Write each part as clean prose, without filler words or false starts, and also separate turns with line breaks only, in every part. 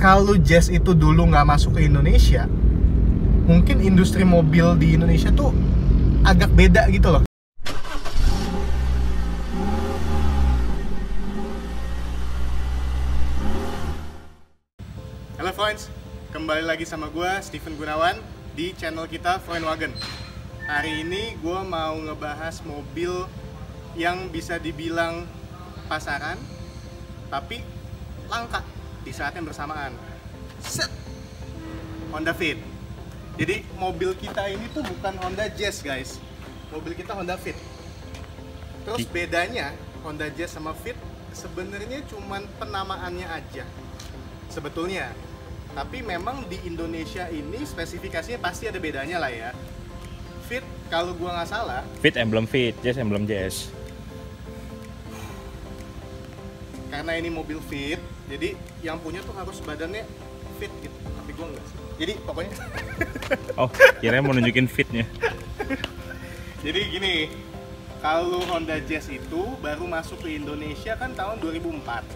kalau Jazz itu dulu nggak masuk ke Indonesia, mungkin industri mobil di Indonesia tuh agak beda gitu loh. Halo friends, kembali lagi sama gue Steven Gunawan di channel kita Freundwagen. Hari ini gue mau ngebahas mobil yang bisa dibilang pasaran tapi langka di saat yang bersamaan. Set! Honda Fit. Jadi mobil kita ini tuh bukan Honda Jazz guys, mobil kita Honda Fit. Terus bedanya Honda Jazz sama Fit sebenarnya cuman penamaannya aja sebetulnya. Tapi memang di Indonesia ini spesifikasinya pasti ada bedanya lah ya. Fit, kalau gua nggak salah,
Fit emblem Fit, Jazz emblem Jazz.
Karena ini mobil Fit, jadi yang punya tuh harus badannya fit gitu. Tapi gua nggak sih. Jadi pokoknya
Oh, kirain mau nunjukin fitnya.
jadi gini, kalau Honda Jazz itu baru masuk ke Indonesia kan tahun 2004.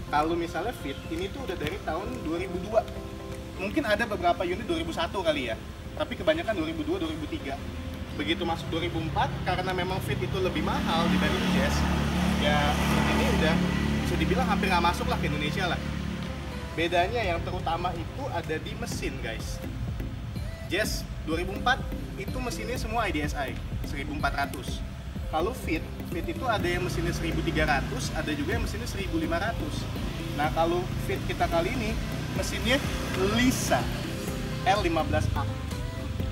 Kalau misalnya Fit, ini tuh udah dari tahun 2002. Mungkin ada beberapa unit 2001 kali ya, tapi kebanyakan 2002-2003. Begitu masuk 2004, karena memang Fit itu lebih mahal dibanding Jazz, ya ini udah bisa dibilang hampir nggak masuk lah ke Indonesia lah. Bedanya yang terutama itu ada di mesin guys. Jazz 2004 itu mesinnya semua IDSI 1400. Kalau Fit itu ada yang mesinnya 1300, ada juga yang mesinnya 1500. Nah kalau Fit kita kali ini mesinnya Lisa L15A.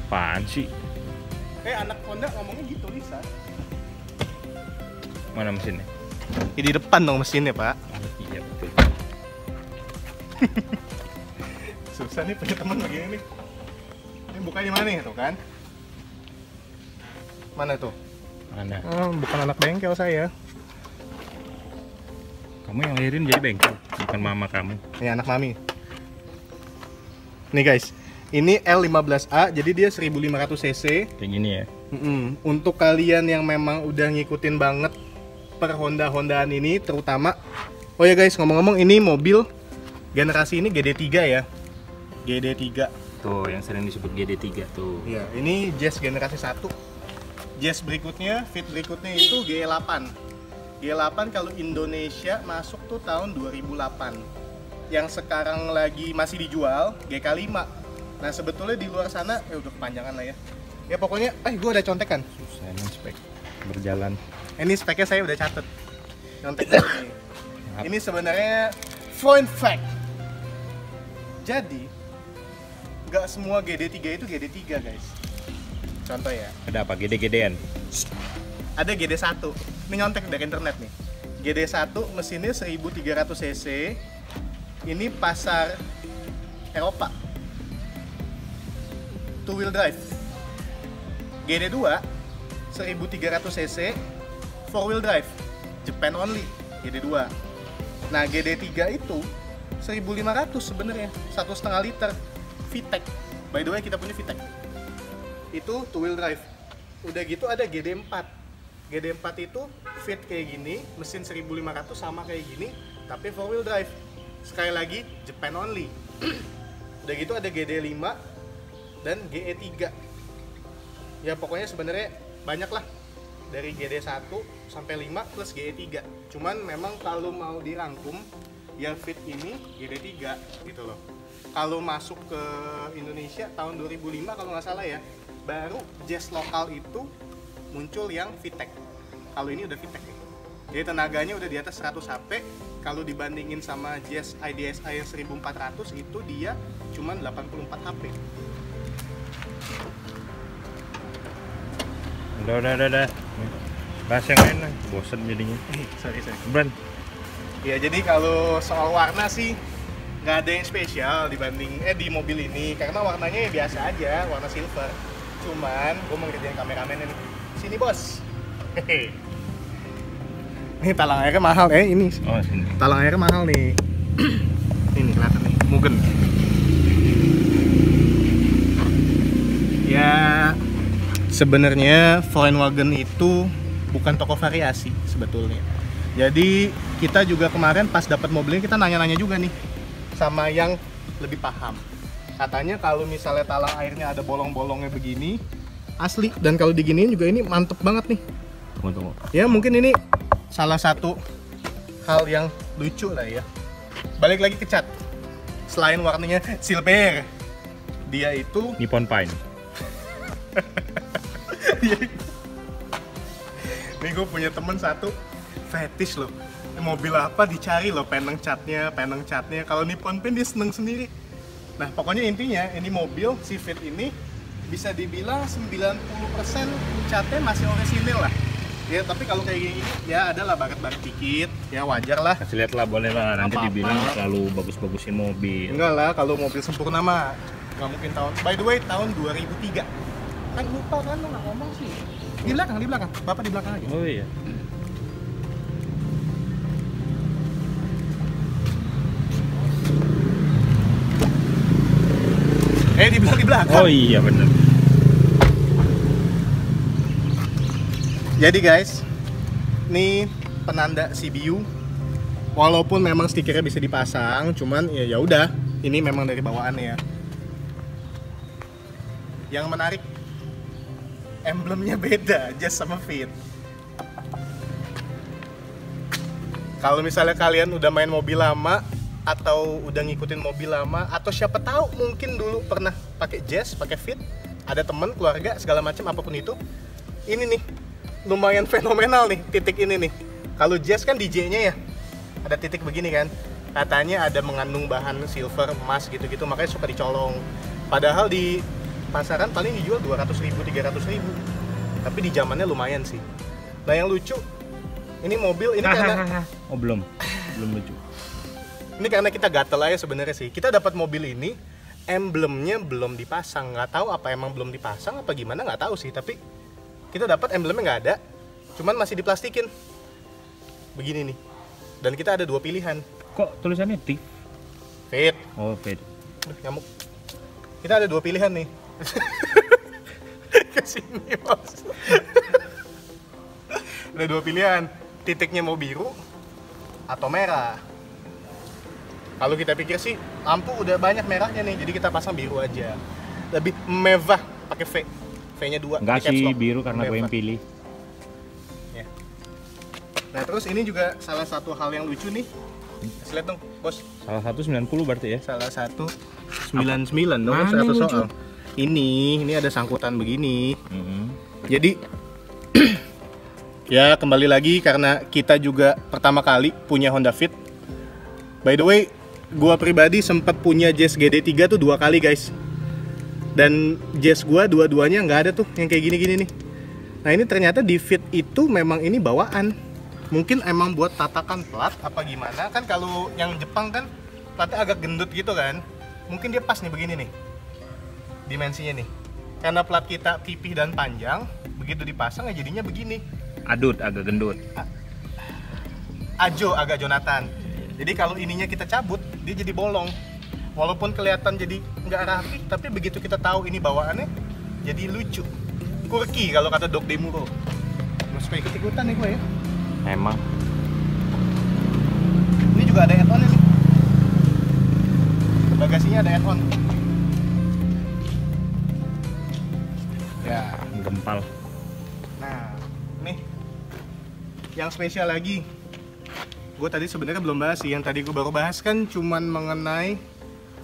Apaan sih?
Anak Honda ngomongnya gitu, Lisa.
Mana mesinnya?
Di depan dong mesinnya pak.
Iya betul.
Susah nih punya teman begini nih. Ini bukanya mana nih tuh kan? Mana tuh?
Mana?
Bukan anak bengkel saya.
Kamu yang lahirin jadi bengkel, bukan mama kamu.
Ini anak mami. Nih guys, ini L15A, jadi dia 1500 cc.
Kayak gini ya.
Untuk kalian yang memang udah ngikutin banget per Honda-Hondaan ini, terutama. Oh ya guys, ngomong-ngomong ini mobil generasi ini GD3 ya. GD3.
Tuh, yang sering disebut GD3 tuh.
Iya, ini Jazz generasi 1. Jazz berikutnya, Fit berikutnya itu G8. G8 kalau Indonesia masuk tuh tahun 2008. Yang sekarang lagi masih dijual GK5. Nah sebetulnya di luar sana udah kepanjangan lah ya. Ya pokoknya, gue udah contekan.
Susah emang spek berjalan.
Ini speknya saya udah catet. Contekan ini. Ini sebenarnya fun fact. Jadi, nggak semua GD3 itu GD3 guys. Contoh ya.
Ada apa? GD-GDan?
Ada GD1. Ini nyontek dari internet nih. GD1 mesinnya 1300 cc. Ini pasar Eropa. Two wheel drive. GD2 1300 cc, four wheel drive. Japan only. GD2. Nah, GD3 itu 1500 sebenarnya, 1,5 liter VTEC. By the way, kita punya VTEC. Itu two wheel drive. Udah gitu ada GD4. GD4 itu fit kayak gini, mesin 1500 sama kayak gini, tapi four wheel drive. Sekali lagi Japan only. Udah gitu ada GD5 dan GE3. Ya pokoknya sebenarnya banyak lah. Dari GD1 sampai 5 plus GE3. Cuman memang kalau mau dirangkum ya Fit ini GD3 gitu loh. Kalau masuk ke Indonesia tahun 2005 kalau nggak salah ya, baru Jazz lokal itu muncul yang VTEC. Kalau ini udah VTEC nih. Jadi tenaganya udah di atas 100 HP. Kalau dibandingin sama Jazz IDSI yang 1400 itu dia cuma 84 HP.
Udah. Bahas yang lain lah, bosen jadinya.
Sorry.
Brand.
Ya jadi kalau soal warna sih nggak ada yang spesial dibanding di mobil ini, karena warnanya ya biasa aja, warna silver. Cuman gue mau ngerjain kameramen nih. Sini bos. Hehe. Ini talang airnya mahal ini.
Oh, sini.
Talang airnya mahal nih. Ini kelihatan nih, Mugen. Ya sebenarnya Freundwagen itu bukan toko variasi sebetulnya. Jadi kita juga kemarin pas dapat mobil ini kita nanya-nanya juga nih. sama yang lebih paham. Katanya kalau misalnya talang airnya ada bolong-bolongnya begini, asli. Dan kalau diginiin juga ini mantep banget nih.
Tunggu.
Ya mungkin ini salah satu hal yang lucu lah ya. Balik lagi ke cat. Selain warnanya silver, dia itu
Nippon Paint.
Nih gue punya temen satu fetish loh. Mobil apa dicari loh peneng catnya. Kalau Nippon Paint dia seneng sendiri. Nah pokoknya intinya ini mobil si Fit ini bisa dibilang 90% catnya masih orisinil lah. Ya tapi kalau kayak gini ya ada lah baret-baret dikit, ya wajar lah.
Kasih lihat lah, boleh lah. Nanti
Apa-apa.
dibilang selalu bagus-bagusin mobil.
Enggak lah, kalau mobil sempurna mah nggak mungkin tahun. By the way tahun 2003. Kan lupa kan lo nggak ngomong sih. Di belakang. Bapak di belakang aja.
Oh iya.
Di belakang.
Oh iya bener.
Jadi guys, ini penanda CBU. Walaupun memang stikernya bisa dipasang, cuman ya udah, ini memang dari bawaannya. Yang menarik, emblemnya beda, Jazz sama Fit. Kalau misalnya kalian udah main mobil lama atau udah ngikutin mobil lama, atau siapa tahu mungkin dulu pernah pakai Jazz, pakai Fit, ada temen, keluarga, segala macam apapun itu, ini nih lumayan fenomenal nih titik ini nih. Kalau Jazz kan DJ-nya ya ada titik begini kan, katanya ada mengandung bahan silver, emas gitu-gitu, makanya suka dicolong. Padahal di pasaran paling dijual 200.000, 300.000, tapi di zamannya lumayan sih. Nah yang lucu, ini mobil ini karena
Oh belum lucu.
ini karena kita gatel aja sebenarnya sih. Kita dapat mobil ini, emblemnya belum dipasang, nggak tahu apa emang belum dipasang apa gimana, nggak tahu sih. Tapi kita dapat emblemnya nggak ada, cuman masih diplastikin begini nih. Dan kita ada dua pilihan.
Kok tulisannya T?
Fit.
Oh Fit.
Aduh, nyamuk. Kita ada dua pilihan nih. Kesini bos. Ada dua pilihan. Titiknya mau biru atau merah. Kalau kita pikir sih lampu udah banyak merahnya nih, jadi kita pasang biru aja. Lebih mewah pakai V. V-nya 2.
Enggak sih biru karena gue yang pilih.
Ya. Nah terus ini juga salah satu hal yang lucu nih. Lihat dong bos.
Salah satu 90 berarti ya?
Salah satu 99 dong,
Mana
100
lucu?
soal. Ini ada sangkutan begini.
Mm-hmm.
Jadi ya kembali lagi karena kita juga pertama kali punya Honda Fit. By the way, gua pribadi sempat punya Jazz GD3 tuh 2 kali guys. Dan Jazz gua dua-duanya nggak ada tuh yang kayak gini-gini nih. Nah ini ternyata di Fit itu memang ini bawaan. Mungkin emang buat tatakan plat apa gimana. Kan kalau yang Jepang kan platnya agak gendut gitu kan. Mungkin dia pas nih begini nih dimensinya nih. Karena plat kita pipih dan panjang, begitu dipasang ya jadinya begini.
Adut, agak gendut.
Ajo agak Jonathan. Jadi kalau ininya kita cabut, dia jadi bolong. Walaupun kelihatan jadi nggak rapi, tapi begitu kita tahu ini bawaannya, jadi lucu. Quirky kalau kata Dok Demuro. Mas suka ikut-ikutan nih gue ya.
Emang.
Ini juga ada add-on nih. Bagasinya ada add-on. Ya,
Gempal.
nah, nih yang spesial lagi. Gue tadi sebenarnya belum bahas sih. Yang tadi gue baru bahas kan cuman mengenai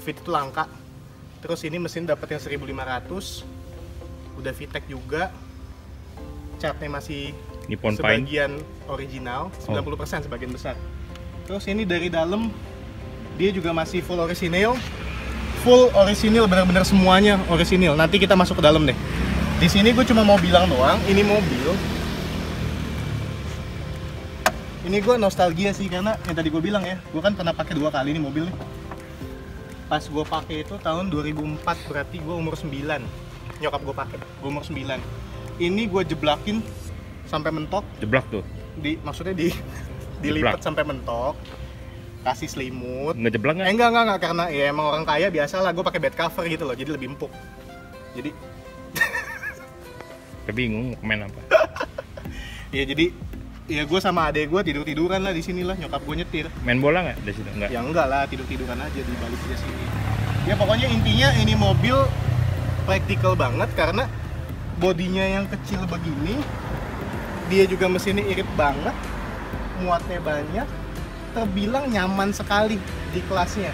Fit itu langka. Terus ini mesin dapat yang 1500. Udah VTEC juga. Catnya masih
Nippon Paint.
sebagian original, 90% sebagian besar. Terus ini dari dalam dia juga masih full orisinil. Full orisinil, benar-benar semuanya orisinil. Nanti kita masuk ke dalam deh. Di sini gue cuma mau bilang doang, ini mobil. Ini gue nostalgia sih karena yang tadi gue bilang ya, gue kan pernah pakai 2 kali ini mobil nih. Pas gue pakai itu tahun 2004, berarti gue umur 9. Nyokap gue pakai, gue umur 9. Ini gue jeblakin sampai mentok.
Jeblak tuh.
Maksudnya dilipat sampai mentok. Kasih selimut.
Nggak jeblak nggak?
Enggak, karena ya emang orang kaya biasa lah, gue pakai bed cover gitu loh, jadi lebih empuk. Jadi
Bingung mau komen apa.
ya jadi Ya gue sama adek gue tiduran lah di sini lah, nyokap gue nyetir.
Main bola nggak di situ? Enggak.
Ya enggak lah, tiduran aja di balik di sini. Ya pokoknya intinya ini mobil praktikal banget karena bodinya yang kecil begini, dia juga mesinnya irit banget, muatnya banyak, terbilang nyaman sekali di kelasnya.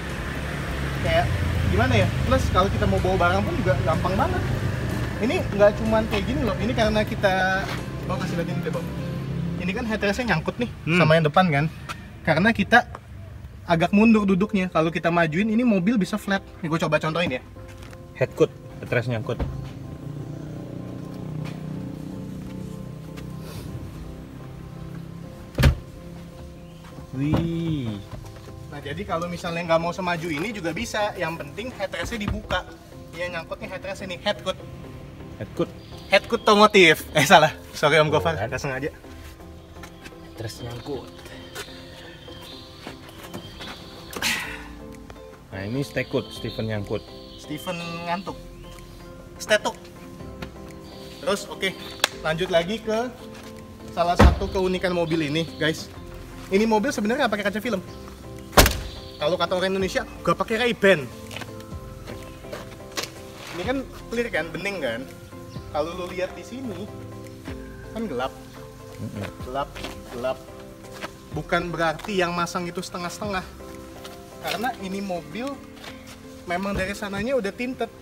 Kayak gimana ya? Plus kalau kita mau bawa barang pun juga gampang banget. Ini nggak cuman kayak gini loh, ini karena kita kasih lihat ini deh Bang. Ini kan headrestnya nyangkut nih sama yang depan kan. Karena kita agak mundur duduknya. Kalau kita majuin ini mobil bisa flat. Nih gue coba contohin ya.
Headcut, headrest nyangkut. Wih.
Nah jadi kalau misalnya nggak mau semaju ini juga bisa. Yang penting headrestnya dibuka. Yang nyangkutnya headrestnya nih, headcut.
Headcut.
Headcut otomotif. Salah. Sorry Om Gofar, nggak sengaja.
Headrest nyangkut. Nah ini stekut, Steven nyangkut.
Steven ngantuk. Stetuk. Terus oke, lanjut lagi ke salah satu keunikan mobil ini, guys. Ini mobil sebenarnya nggak pakai kaca film. Kalau kata orang Indonesia, nggak pakai Ray-Ban. Ini kan clear kan, bening kan. Kalau lu lihat di sini, kan gelap. Gelap. Bukan berarti yang masang itu setengah-setengah. Karena ini mobil memang dari sananya udah tinted.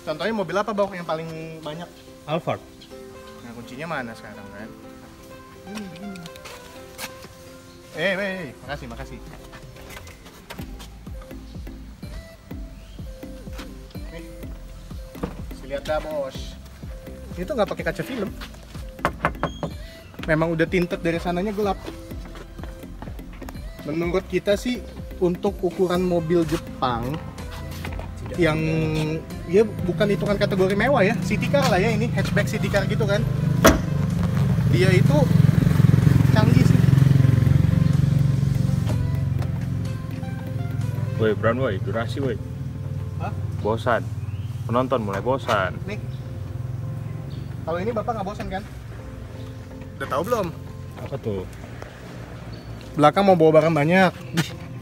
Contohnya mobil apa Bang yang paling banyak?
Alphard.
Nah kuncinya mana sekarang kan? Begini. Makasih. Nih, lihat dah bos. Ini tuh nggak pakai kaca film. Memang udah tinted dari sananya gelap. Menurut kita sih untuk ukuran mobil Jepang yang ya bukan hitungan kategori mewah ya, city car lah ya, ini hatchback city car gitu kan. Dia itu canggih sih.
Woi, Brown woi, durasi woi.
Hah?
Bosan. Penonton mulai bosan.
Nih. Kalau ini Bapak nggak bosan kan? Udah tahu belum?
Apa tuh?
Belakang mau bawa barang banyak.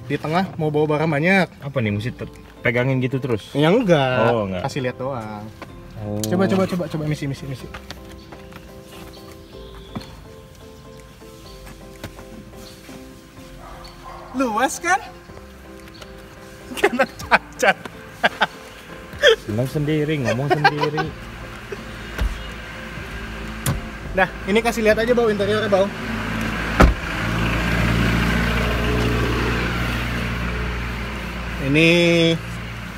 Di tengah mau bawa barang banyak.
Apa nih mesti pegangin gitu terus?
Ya enggak.
Oh, enggak.
Kasih lihat doang.
Oh.
Coba misi. Luas kan? Kena cacat.
Senang sendiri, ngomong sendiri.
Nah, ini kasih lihat aja Bau interiornya Bau. Ini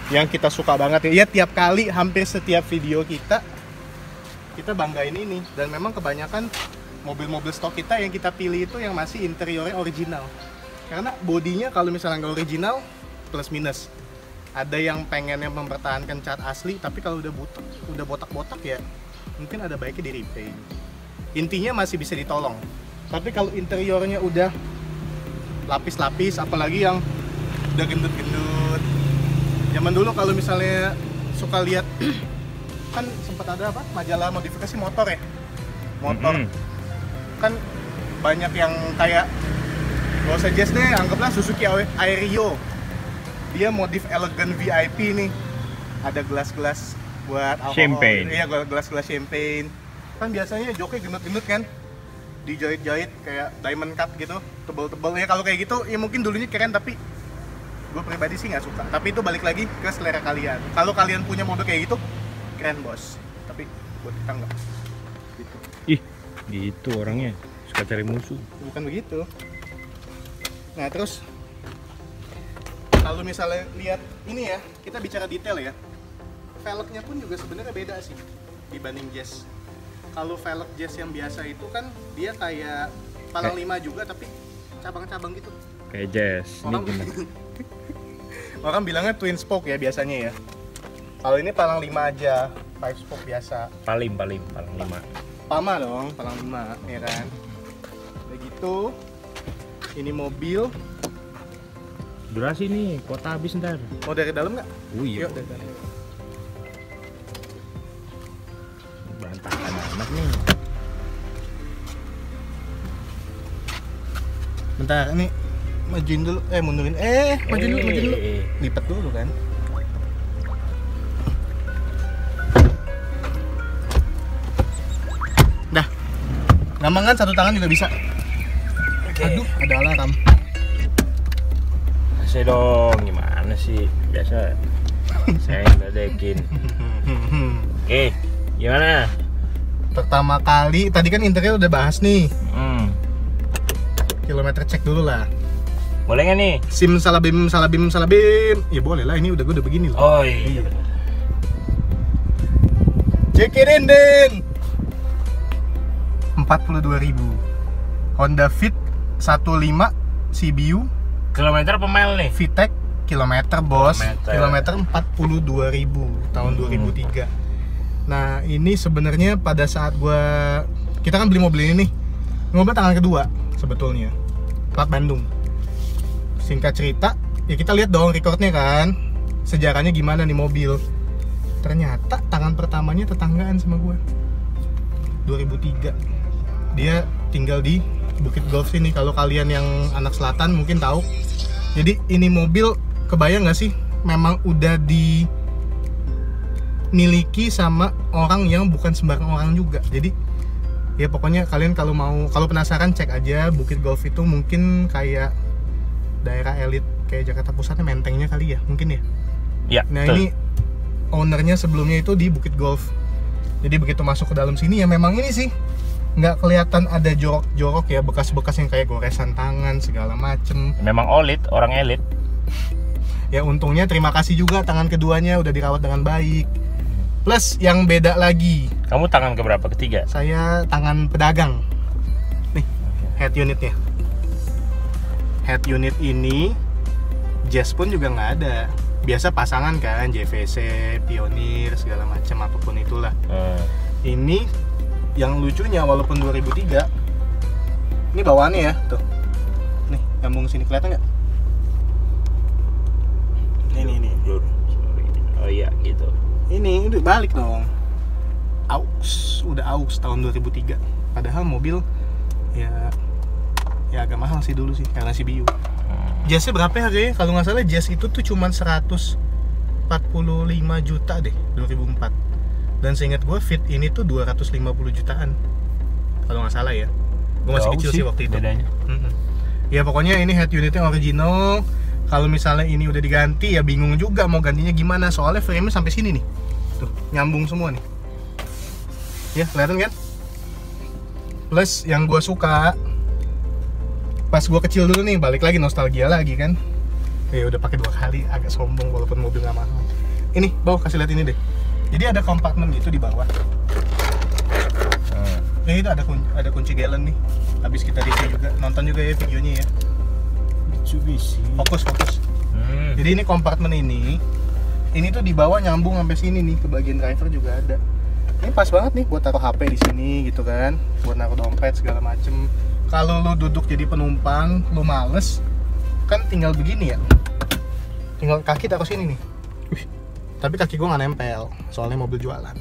yang kita suka banget ya. Ya tiap kali, hampir setiap video kita banggain ini. Dan memang kebanyakan mobil-mobil stok kita yang kita pilih itu yang masih interiornya original. Karena bodinya kalau misalnya nggak original, plus minus. Ada yang pengen yang mempertahankan cat asli, tapi kalau udah botak-botak ya, mungkin ada baiknya di repaint. Intinya masih bisa ditolong. Tapi kalau interiornya udah lapis-lapis, apalagi yang udah gendut-gendut. Zaman dulu kalau misalnya suka lihat kan sempat ada apa? Majalah modifikasi motor ya. Motor. Kan banyak yang kayak gak usah jazz deh, anggaplah Suzuki Aerio. Dia modif elegan VIP nih. Ada gelas-gelas buat alkohol.
Champagne.
Iya, gelas-gelas champagne. Kan biasanya joknya gendut-gendut kan, dijahit-jahit kayak diamond cut gitu, tebel-tebel ya. Kalau kayak gitu ya mungkin dulunya keren, tapi gue pribadi sih nggak suka. Tapi itu balik lagi ke selera kalian. Kalau kalian punya mobil kayak gitu, keren bos. Tapi buat kita nggak gitu.
Ih, gitu orangnya suka cari musuh.
Bukan begitu. Nah terus kalau misalnya lihat ini ya, kita bicara detail ya. Velgnya pun juga sebenarnya beda sih dibanding Jazz. Kalau velg Jazz yang biasa itu kan dia kayak palang 5 juga tapi cabang-cabang gitu.
Kayak Jazz.
Orang bilangnya twin spoke ya biasanya ya. Kalau ini palang 5 aja, 5 spoke biasa.
Paling 5.
Pama dong, palang 5 ya kan. Begitu. Ini mobil.
Durasi nih, kuota habis ntar.
Mau dari dalam nggak?
Iya.
Yuk dari dalam.
Berantakan amat nih.
Bentar, ini majuin dulu, mundurin, majuin dulu. Lipat dulu kan. Dah, gampang kan, satu tangan juga bisa. Aduh, ada alarm.
Kasih dong, gimana sih? Biasa saya ngeledekin. Oke, gimana?
Pertama kali, tadi kan interior udah bahas nih. Kilometer cek dulu lah.
Boleh nggak nih?
SIM salabim. Ya boleh lah, ini gue udah begini loh.
Oh iya.
Cekirin Den. 42.000. Honda Fit 15 CBU.
Kilometer per mile nih?
VTEC kilometer bos.
Kilometer.
Kilometer 42.000 tahun 2003. Nah ini sebenarnya pada saat kita kan beli mobil ini nih, mobil tangan kedua sebetulnya, plat Bandung. Singkat cerita, ya kita lihat dong recordnya kan, sejarahnya gimana nih mobil. Ternyata tangan pertamanya tetanggaan sama gue, 2003. Dia tinggal di Bukit Golf sini. Kalau kalian yang anak selatan mungkin tahu. Jadi ini mobil, kebayang nggak sih, memang udah dimiliki sama orang yang bukan sembarang orang juga. Jadi ya pokoknya kalian kalau penasaran cek aja. Bukit Golf itu mungkin kayak daerah elit kayak Jakarta Pusatnya, Mentengnya kali ya, mungkin ya.
Ya.
Nah
betul.
ini ownernya sebelumnya itu di Bukit Golf. Jadi begitu masuk ke dalam sini ya memang ini sih nggak kelihatan ada jorok-jorok ya, bekas-bekas yang kayak goresan tangan segala macem.
Memang orang elit.
Ya untungnya terima kasih juga tangan keduanya udah dirawat dengan baik. Plus yang beda lagi,
Kamu tangan keberapa? Ketiga?
saya tangan pedagang. Nih, head unitnya. Head unit ini jazz pun juga nggak ada. Biasa pasangan kan, JVC, Pioneer, segala macam apapun itulah. Ini yang lucunya walaupun 2003, ini bawaannya ya, tuh. Nih, nyambung sini, kelihatan nggak? Ini.
Oh iya gitu.
Ini udah balik dong. Udah aus tahun 2003. Padahal mobil ya agak mahal sih dulu sih karena CBU. Jazznya berapa harganya? Kalau nggak salah Jazz itu tuh cuman 145 juta deh 2004. Dan seingat gue Fit ini tuh 250 jutaan. Kalau nggak salah ya. Gue masih kecil sih waktu itu.
Bedanya.
Ya pokoknya ini head unitnya original. Kalau misalnya ini udah diganti ya bingung juga mau gantinya gimana, soalnya frame-nya sampai sini nih. Tuh, nyambung semua nih. Ya, kelihatan kan? Plus yang gua suka pas gua kecil dulu nih, balik lagi nostalgia lagi kan. Ya udah pakai 2 kali, agak sombong walaupun mobil nggak mahal. Ini, bawa kasih lihat ini deh. Jadi ada kompartemen gitu di bawah. Ya itu ada kunci gallon nih. Habis kita review juga, nonton juga ya videonya ya.
Mitsubishi.
Fokus. Jadi ini kompartemen ini tuh di bawah nyambung sampai sini nih, ke bagian driver juga ada. Ini pas banget nih buat taruh HP di sini gitu kan, buat naruh dompet segala macem. Kalau lu duduk jadi penumpang, lu males, kan tinggal begini ya. Tinggal kaki taruh sini nih. Tapi kaki gua nggak nempel, soalnya mobil jualan.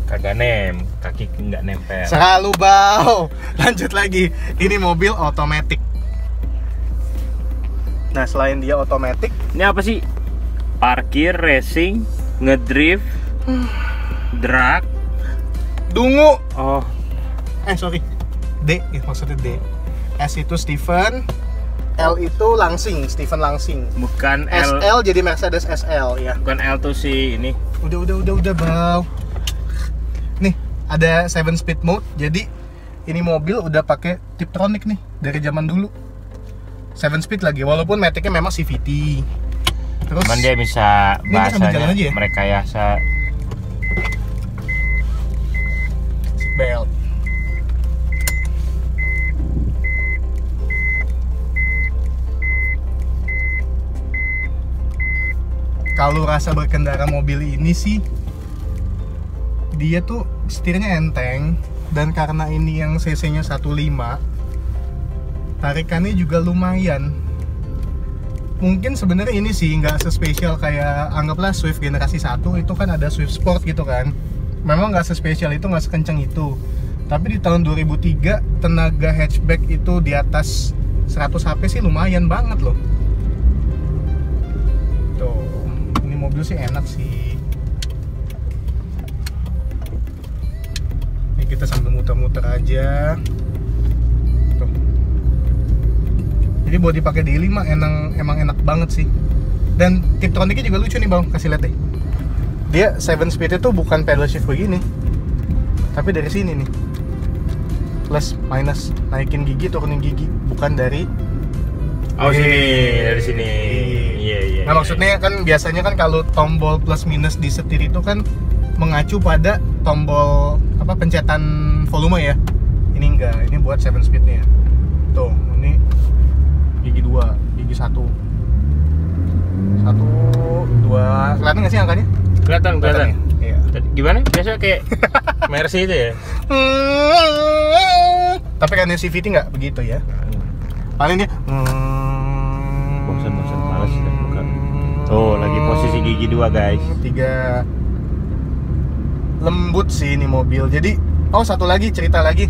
Kagak kaki nggak nempel.
Selalu bau. Lanjut lagi, ini mobil otomatis. Nah selain dia otomatis,
Ini apa sih? Parkir, racing, ngedrift, drag,
dungu.
oh,
Sorry, D, maksudnya D. S itu Stephen, L itu Langsing, Stephen Langsing.
bukan L.
SL jadi Mercedes SL ya.
Bukan L tuh si ini.
Udah bau. Nih, ada 7 speed mode. Jadi ini mobil udah pakai Tiptronic nih dari zaman dulu. 7 speed lagi, walaupun Matic-nya memang CVT. Terus
Cuman dia bisa
Ini dia sambil jalan
bahasanya
aja ya?
merekayasa.
belt. Kalau rasa berkendara mobil ini sih, dia tuh setirnya enteng, dan karena ini yang cc-nya 15, tarikannya juga lumayan. Mungkin sebenarnya ini sih nggak sespesial kayak anggaplah Swift generasi 1 itu kan ada Swift Sport gitu kan. Memang nggak sespesial itu, nggak sekenceng itu. Tapi di tahun 2003 tenaga hatchback itu di atas 100 HP sih lumayan banget loh. Tuh, ini mobil sih enak sih. Ini kita sambil muter-muter aja. Tuh. Jadi buat dipakai daily mah emang enak banget sih. Dan Tiptronicnya juga lucu nih bang, kasih lihat deh. Dia 7 speed itu bukan pedal shift begini, tapi dari sini nih. Plus minus, naikin gigi turunin gigi, bukan dari
sini, dari sini. Iya.
Nah maksudnya kan biasanya kan kalau tombol plus minus di setir itu kan mengacu pada tombol pencetan volume ya. Ini enggak, ini buat 7 speednya. Tuh, ini gigi 2, gigi 1, 2. Kelihatan nggak sih angkanya?
Kelihatan.
Ya? Iya.
Gimana? Biasa kayak Mercy itu ya.
Tapi kan CVT nggak begitu ya. Paling dia
bosan males dan bukan. Tuh lagi posisi gigi 2 guys.
3. Lembut sih ini mobil. Jadi satu lagi cerita lagi.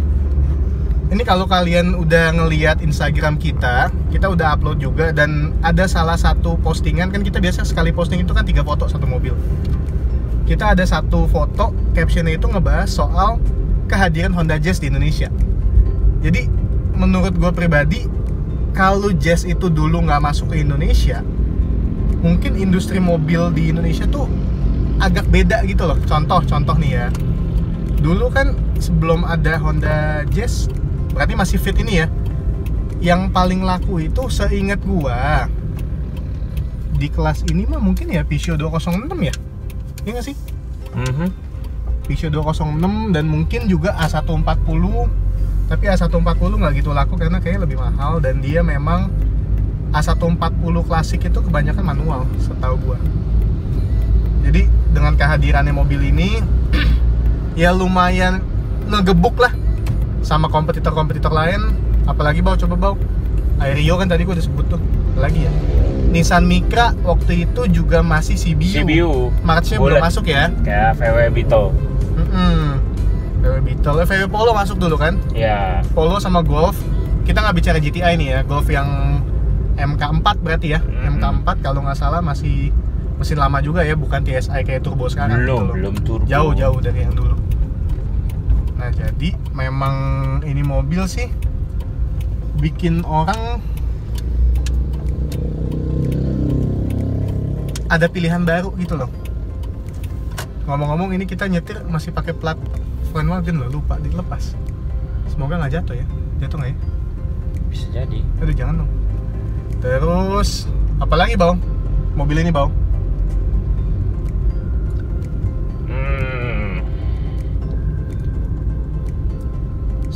Ini kalau kalian udah ngeliat Instagram kita udah upload juga, dan ada salah satu postingan, kan kita biasa sekali posting itu kan 3 foto satu mobil. Kita ada satu foto, captionnya itu ngebahas soal kehadiran Honda Jazz di Indonesia. Jadi menurut gue pribadi, kalau Jazz itu dulu nggak masuk ke Indonesia, mungkin industri mobil di Indonesia tuh agak beda gitu loh. Contoh nih ya, dulu kan sebelum ada Honda Jazz, berarti masih Fit ini ya, yang paling laku itu seingat gua di kelas ini mah mungkin ya Peugeot 206 ya, iya nggak sih? Peugeot 206 dan mungkin juga A140, tapi A140 nggak gitu laku karena kayaknya lebih mahal, dan dia memang A140 klasik itu kebanyakan manual setahu gua. Jadi dengan kehadirannya mobil ini ya lumayan ngegebuk lah sama kompetitor-kompetitor lain. Apalagi coba Aerio kan tadi gue udah sebut tuh. Apalagi ya, Nissan Micra waktu itu juga masih CBU. March-nya belum masuk ya.
Kayak VW Beetle.
VW Beetle, VW Polo masuk dulu kan?
Iya.
Polo sama Golf. Kita nggak bicara GTI nih ya. Golf yang MK4 berarti ya. MK4 kalau nggak salah masih mesin lama juga ya, bukan TSI kayak turbo sekarang.
Belum turbo.
Jauh dari yang dulu. Nah jadi memang ini mobil sih bikin orang ada pilihan baru gitu loh. Ngomong-ngomong ini kita nyetir masih pakai plat Volkswagen loh, lupa dilepas. Semoga nggak jatuh ya. Jatuh nggak ya?
Bisa jadi.
Aduh jangan dong. Terus apalagi Bang? Mobil ini Bang?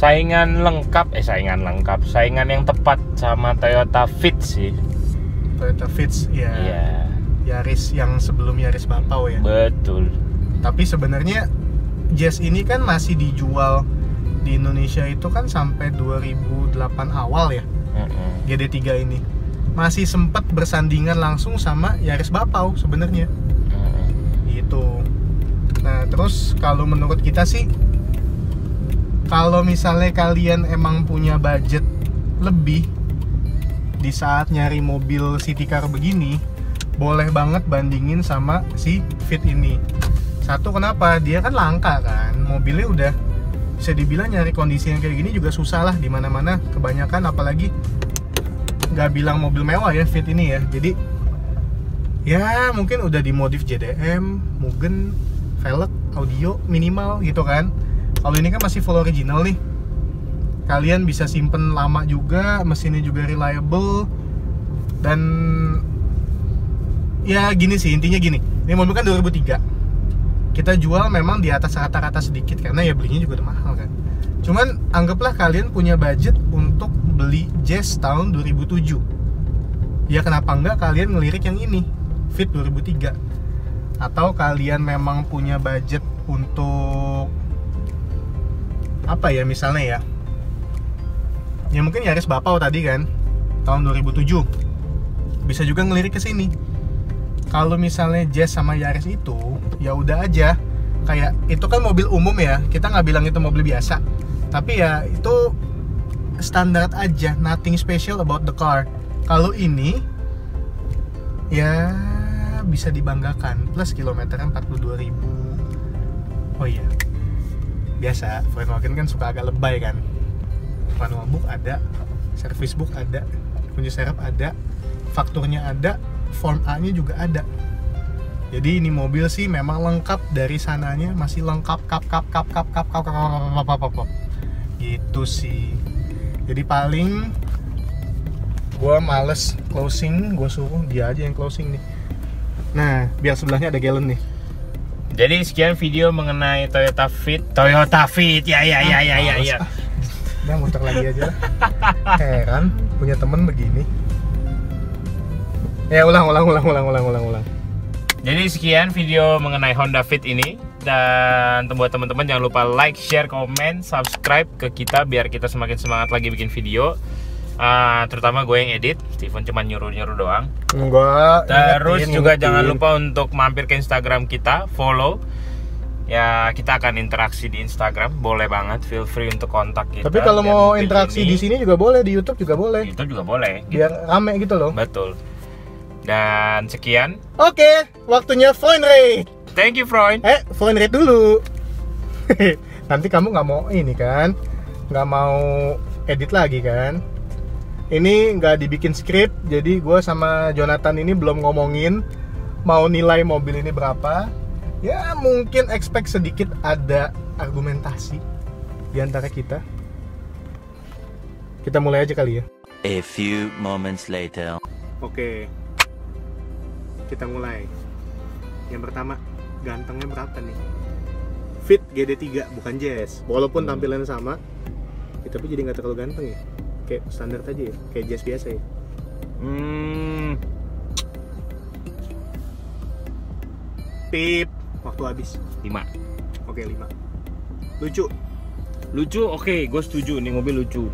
Saingan yang tepat sama Toyota Fit sih.
Toyota Fit ya.
Iya.
Yaris yang sebelum Yaris Bapau ya.
Betul.
Tapi sebenarnya Jazz ini kan masih dijual di Indonesia itu kan sampai 2008 awal ya. GD3 ini masih sempat bersandingan langsung sama Yaris Bapau sebenarnya. Gitu. Nah, terus kalau menurut kita sih, kalau misalnya kalian emang punya budget lebih di saat nyari mobil city car begini, boleh banget bandingin sama si Fit ini. Satu, kenapa? Dia kan langka kan, mobilnya udah bisa dibilang nyari kondisi yang kayak gini juga susah lah di mana-mana. Kebanyakan, apalagi nggak bilang mobil mewah ya Fit ini ya. Jadi ya mungkin udah dimodif JDM, Mugen, velg, audio minimal gitu kan. Kalau ini kan masih full original nih. Kalian bisa simpen lama juga, mesinnya juga reliable. Dan ya gini sih, intinya gini. Ini mobil kan 2003. Kita jual memang di atas rata-rata sedikit karena ya belinya juga udah mahal kan. Cuman anggaplah kalian punya budget untuk beli Jazz tahun 2007. Ya kenapa enggak kalian ngelirik yang ini, Fit 2003. Atau kalian memang punya budget untuk apa ya, misalnya ya mungkin Yaris Bapau tadi kan tahun 2007, bisa juga ngelirik ke sini. Kalau misalnya Jazz sama Yaris itu ya udah aja, kayak itu kan mobil umum ya, kita nggak bilang itu mobil biasa, Tapi ya itu standar aja, nothing special about the car. Kalau ini ya bisa dibanggakan, plus kilometernya 42.000. Oh iya, biasa Volkswagen kan suka agak lebay kan. Manual book ada, service book ada, kunci serep ada, fakturnya ada, form A-nya juga ada. Jadi ini mobil sih memang lengkap, dari sananya masih lengkap kap gitu sih. Jadi paling gue males closing, gue suruh dia aja yang closing nih. Nah, biar sebelahnya ada Galen nih.
Jadi sekian video mengenai Toyota Fit. Ya.
Udah muter lagi aja. Heran punya temen begini. Ya ulang.
Jadi sekian video mengenai Honda Fit ini. Dan buat teman-teman jangan lupa like, share, komen, subscribe ke kita biar kita semakin semangat lagi bikin video. Terutama gue yang edit, Steven cuma nyuruh-nyuruh doang.
Enggak.
Terus juga jangan lupa untuk mampir ke Instagram kita, follow. Ya kita akan interaksi di Instagram, boleh banget, feel free untuk kontak kita.
Tapi kalau mau interaksi di sini juga boleh, di YouTube juga boleh.
YouTube juga boleh.
Biar rame gitu loh.
Betul. Dan sekian.
Oke, waktunya phone rate.
Thank you, Freund.
Phone rate dulu. Nanti kamu nggak mau ini kan? Nggak mau edit lagi kan? Ini nggak dibikin skrip, jadi gue sama Jonathan ini belum ngomongin mau nilai mobil ini berapa. Ya mungkin expect sedikit ada argumentasi di antara kita. Kita mulai aja kali ya.
A few moments later.
Oke, kita mulai. Yang pertama, gantengnya berapa nih? Fit GD3, bukan Jazz. Walaupun tampilannya sama, ya, tapi jadi nggak terlalu ganteng ya. Kayak standar aja ya, kayak Jazz biasa ya. Pip, waktu habis.
5.
Oke, 5.
Lucu, oke, gue setuju nih mobil lucu.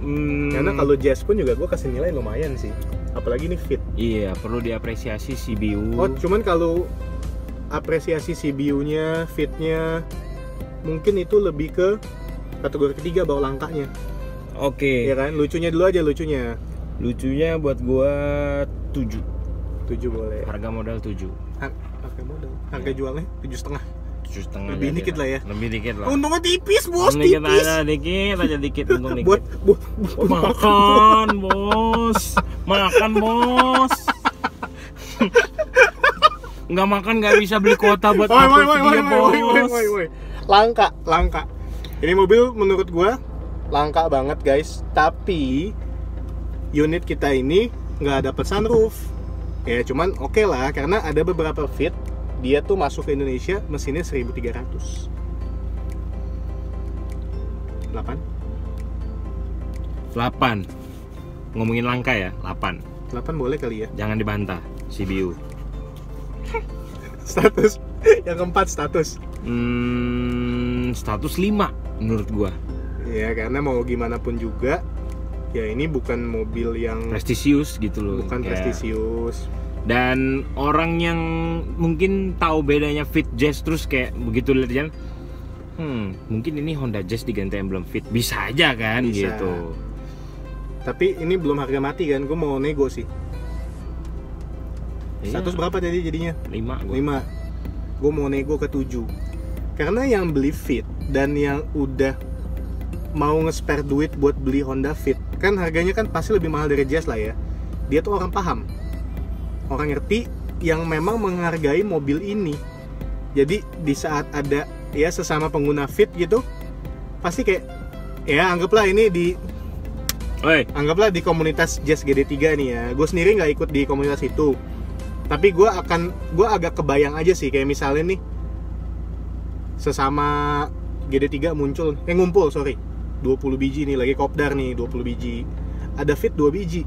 Karena kalau Jazz pun juga gue kasih nilai lumayan sih. Apalagi ini Fit.
Iya, perlu diapresiasi CBU.
Oh, cuman kalau apresiasi CBU-nya, Fit-nya, mungkin itu lebih ke kategori ketiga, bawa langkahnya.
Oke.
Ya kan, lucunya dulu aja, lucunya.
Lucunya buat gua 7.
7 boleh.
Harga modal 7.
Harga modal. Harga jualnya 7,5.
7,5.
Lebih dikit lah ya.
Lebih dikit lah.
Untungnya tipis, bos,
dikit
tipis.
aja dikit untung dikit.
Buat
makan, bos. Makan, bos. Nggak makan nggak bisa beli kuota buat upload video, bos.
Langka. Ini mobil menurut gua langka banget, guys. Tapi unit kita ini nggak dapet sunroof. Ya cuman oke lah, karena ada beberapa Fit dia tuh masuk ke Indonesia mesinnya 1300. 8.
Ngomongin langka ya, 8
boleh kali ya.
Jangan dibantah CBU.
Status yang keempat, status
Status 5 menurut gua.
ya, karena mau gimana pun juga ya ini bukan mobil yang
prestisius gitu loh.
Bukan prestisius.
Dan orang yang mungkin tahu bedanya Fit Jazz terus kayak begitu lihat jalan, mungkin ini Honda Jazz diganti emblem Fit, bisa aja kan. Bisa. Gitu.
Tapi ini belum harga mati kan, gue mau nego sih.
Iya.
Status berapa tadi jadinya?
5.
5. Gue mau nego ke 7. Karena yang beli Fit dan yang udah mau nge-spare duit buat beli Honda Fit, kan harganya kan pasti lebih mahal dari Jazz lah ya. Dia tuh orang paham, orang ngerti, yang memang menghargai mobil ini. Jadi di saat ada ya sesama pengguna Fit gitu, pasti kayak ya anggaplah ini anggaplah di komunitas Jazz GD3 nih ya. Gue sendiri nggak ikut di komunitas itu, tapi gue agak kebayang aja sih, kayak misalnya nih sesama GD3 ngumpul 20 biji nih, lagi kopdar nih 20 biji, ada Fit 2 biji,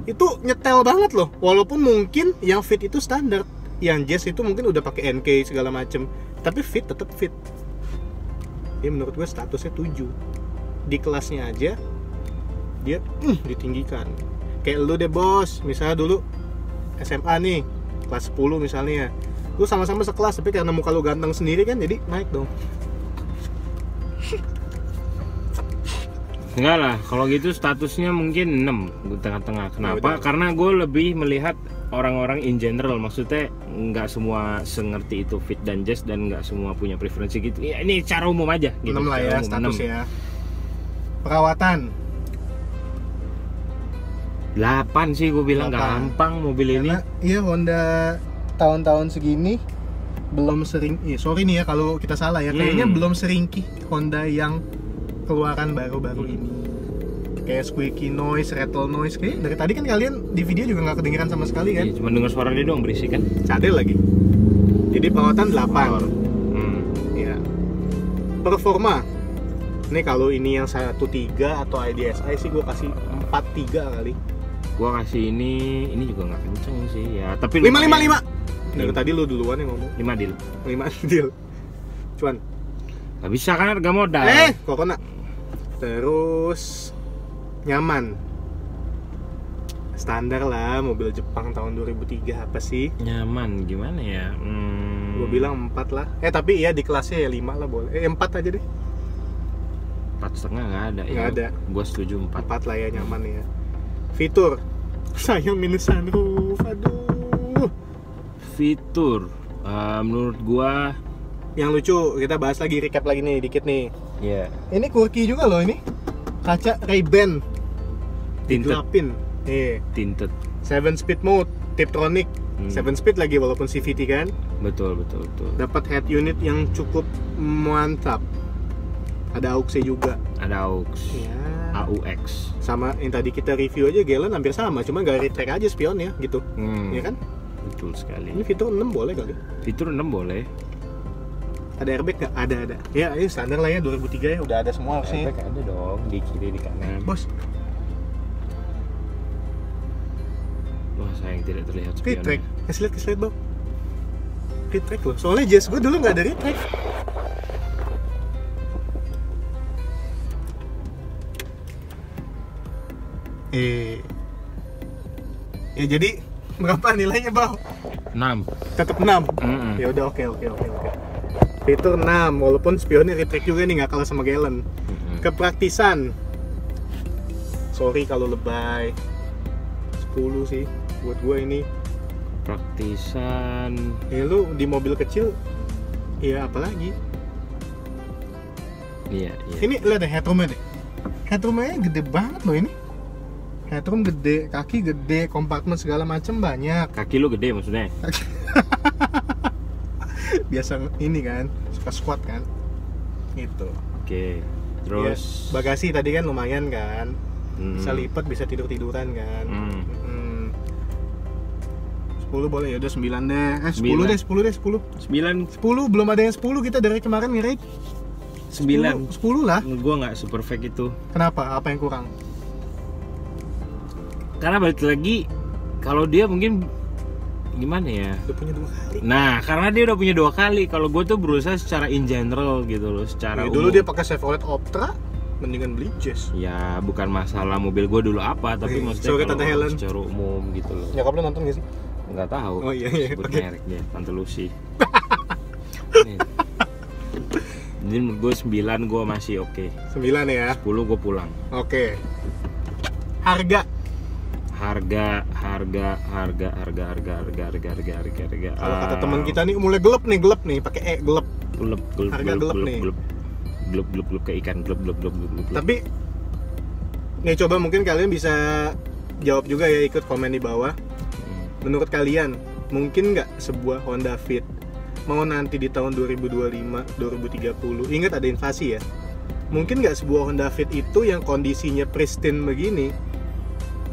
itu nyetel banget loh. Walaupun mungkin yang Fit itu standar, yang Jazz itu mungkin udah pakai NK segala macem, tapi Fit tetap Fit. Ya menurut gue statusnya 7. Di kelasnya aja dia ditinggikan. Kayak lu deh bos, misalnya dulu SMA nih, kelas 10 misalnya, lu sama-sama sekelas, tapi karena muka lu ganteng sendiri kan, jadi naik dong.
Enggak lah, kalau gitu statusnya mungkin 6 di tengah-tengah. Kenapa?
Udah.
Karena gue lebih melihat orang-orang in general, maksudnya nggak semua sengerti itu fit dan jazz dan nggak semua punya preferensi gitu. Ya ini cara umum aja. Gitu.
6 lah ya
Cara umum,
status
6.
ya. Perawatan
8 sih gue bilang
8.
gampang mobil ini.
karena iya Honda tahun-tahun segini belum sering, sorry nih ya kalau kita salah ya, kayaknya belum seringkih Honda yang keluaran baru-baru ini. Kayak squeaky noise, rattle noise, kayak dari tadi kan kalian di video juga nggak kedengeran sama sekali kan?
Iya, cuma dengar suara dia doang berisik kan.
Cadel lagi. Jadi perawatan 8. Ya. Performa. Ini kalau ini yang 1.3 atau IDSI sih gue kasih 4.3 kali.
Gua kasih ini juga nggak kenceng sih ya, tapi
5. Dari tadi lu duluan yang ngomong.
5 deal.
5 deal. Cuan.
Gak bisa kan harga modal.
Corona. Terus nyaman. Standar lah mobil Jepang tahun 2003 apa sih?
Nyaman gimana ya?
Gue bilang 4 lah. Tapi ya di kelasnya ya 5 lah boleh. 4 aja deh.
4,5 nggak ada.
Nggak ada.
Gue setuju 4.
4 lah ya, nyaman ya. Fitur. Sayang minus sunroof. Aduh.
Fitur menurut gua
Yang lucu, kita bahas lagi, recap lagi nih dikit nih.
ya
Ini quirky juga loh ini. Kaca Ray-Ban
tinted.
digelapin.
Tinted.
7 speed mode, Tiptronic. 7 speed lagi walaupun CVT kan.
Betul.
Dapat head unit yang cukup mantap. Ada AUX juga.
Ada AUX.
Ya.
AUX.
Sama yang tadi kita review aja Galen hampir sama, cuma gak retract aja spionnya gitu. Ya kan?
Betul sekali.
Ini fitur 6 boleh kali.
Fitur 6 boleh.
Ada airbag nggak? Ada. Ya, ini standar lah ya 2003 ya, udah ada semua harusnya.
Airbag ada dong di kiri di kanan.
Bos,
Wah sayang tidak terlihat
retract.
spionnya.
Kasih lihat bang. Retract loh. Soalnya jazz gue dulu nggak ada retract. Ya jadi berapa nilainya bang?
6.
Tetap 6.
Mm-mm.
Ya udah oke. Fitur 6 walaupun spionnya retract juga nih, nggak kalah sama Galen. Kepraktisan. Sorry kalau lebay. 10 sih buat gue ini.
Praktisan.
Ya lu di mobil kecil ya apalagi.
Iya.
Ini lihat deh headroomnya deh. Headroomnya gede banget loh ini. Headroom gede, kaki gede, kompartemen segala macam banyak.
Kaki lu gede maksudnya.
Biasa ini kan, suka squat kan. Gitu.
Oke. Terus
Ya, bagasi tadi kan lumayan kan. Bisa
Hmm.
lipat, bisa tidur-tiduran kan.
Hmm.
10 boleh ya udah 9 deh. 10
9.
deh, 10 deh, 10.
9
10 belum ada yang 10 kita dari kemarin nge-rate.
9.
10 lah.
Menurut gua nggak super perfect itu.
Kenapa? Apa yang kurang?
Karena balik lagi kalau dia mungkin gimana ya?
Udah punya 2 kali.
Nah, karena dia udah punya 2 kali. Kalau gue tuh berusaha secara in general gitu loh, secara
Ya, dulu
umum.
dia pakai Chevrolet Optra, mendingan beli Jazz.
Ya bukan masalah mobil gue dulu apa, tapi maksudnya
sorry,
kalau
Tante Helen.
secara umum gitu loh.
Nyokap lu nonton gak sih?
Nggak tahu.
Oh, iya,
Sebut
oke.
merek dia, Tante Lucy. Nih. Jadi menurut gue 9 gue masih oke.
9 ya.
10 gue pulang.
Oke. Harga.
Harga.
Kalau kata teman kita nih mulai gelap nih, pakai gelap. Harga gelap nih.
Gelap kayak ikan, gelap.
Tapi nih coba mungkin kalian bisa jawab juga ya, ikut komen di bawah. Menurut kalian mungkin nggak sebuah Honda Fit mau nanti di tahun 2025, 2030, ingat ada inflasi ya, mungkin nggak sebuah Honda Fit itu yang kondisinya pristine begini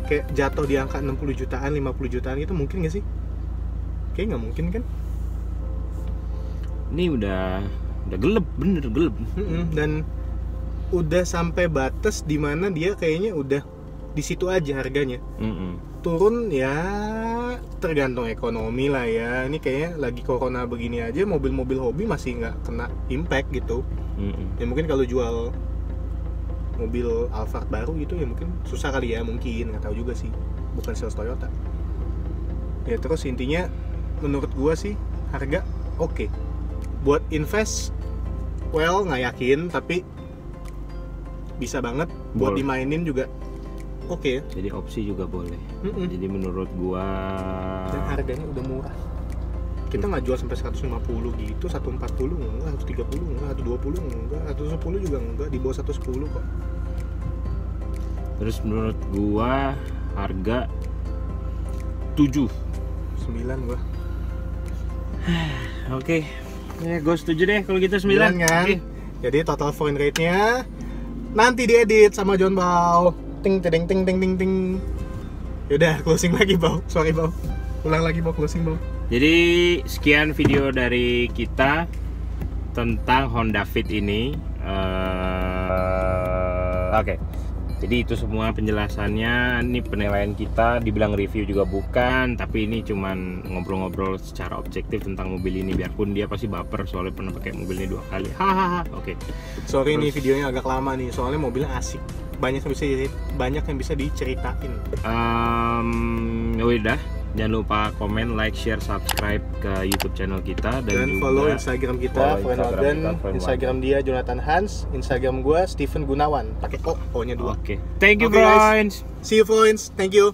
kayak jatuh di angka 60 jutaan, 50 jutaan itu mungkin nggak sih? Kayak nggak mungkin kan?
Ini udah gelap, bener gelap.
Dan udah sampai batas dimana dia kayaknya udah di situ aja harganya. Turun ya tergantung ekonomi lah ya. Ini kayaknya lagi corona begini aja mobil-mobil hobi masih nggak kena impact gitu. Ya mungkin kalau jual mobil Alphard baru gitu ya mungkin susah kali ya, mungkin nggak tahu juga sih, bukan sales Toyota ya. Terus intinya menurut gua sih harga oke. Buat invest well nggak yakin, tapi bisa banget buat
Boleh.
dimainin juga oke.
Jadi opsi juga boleh.
Mm-mm.
Jadi menurut gua
Dan harganya udah murah. Kita nggak jual sampai 150 gitu, 140 enggak, 130 enggak, 120 enggak, 110 juga enggak, di bawah 110 kok.
terus menurut gua harga 7.
9 gua.
Oke. Ya, gue setuju deh kalau gitu 9
kan?
Oke.
Jadi total foreign rate-nya nanti diedit sama John Bau. Ting ting ting ting ting ting. Yaudah, closing lagi, Bau. Sorry, Bau. Ulang lagi, Bau, closing, Bau.
Jadi sekian video dari kita tentang Honda Fit ini. Oke. Jadi itu semua penjelasannya. Ini penilaian kita, dibilang review juga bukan, tapi ini cuman ngobrol-ngobrol secara objektif tentang mobil ini. Biarpun dia pasti baper soalnya pernah pakai mobil ini 2 kali. Hahaha. Oke.
Sorry nih
Terus-
videonya agak lama nih, soalnya mobilnya asik. Banyak yang bisa diceritain.
Ya udah, jangan lupa komen, like, share, subscribe ke YouTube channel kita
Dan
juga
follow Instagram kita,
follow
Friend
Instagram
Wagen.
kita, Friend
Instagram dia Jonathan Hans, Instagram gua Steven Gunawan. Pakai O-nya 2.
Oke. Thank you,
Oke, guys.
friends.
See you, friends. Thank you.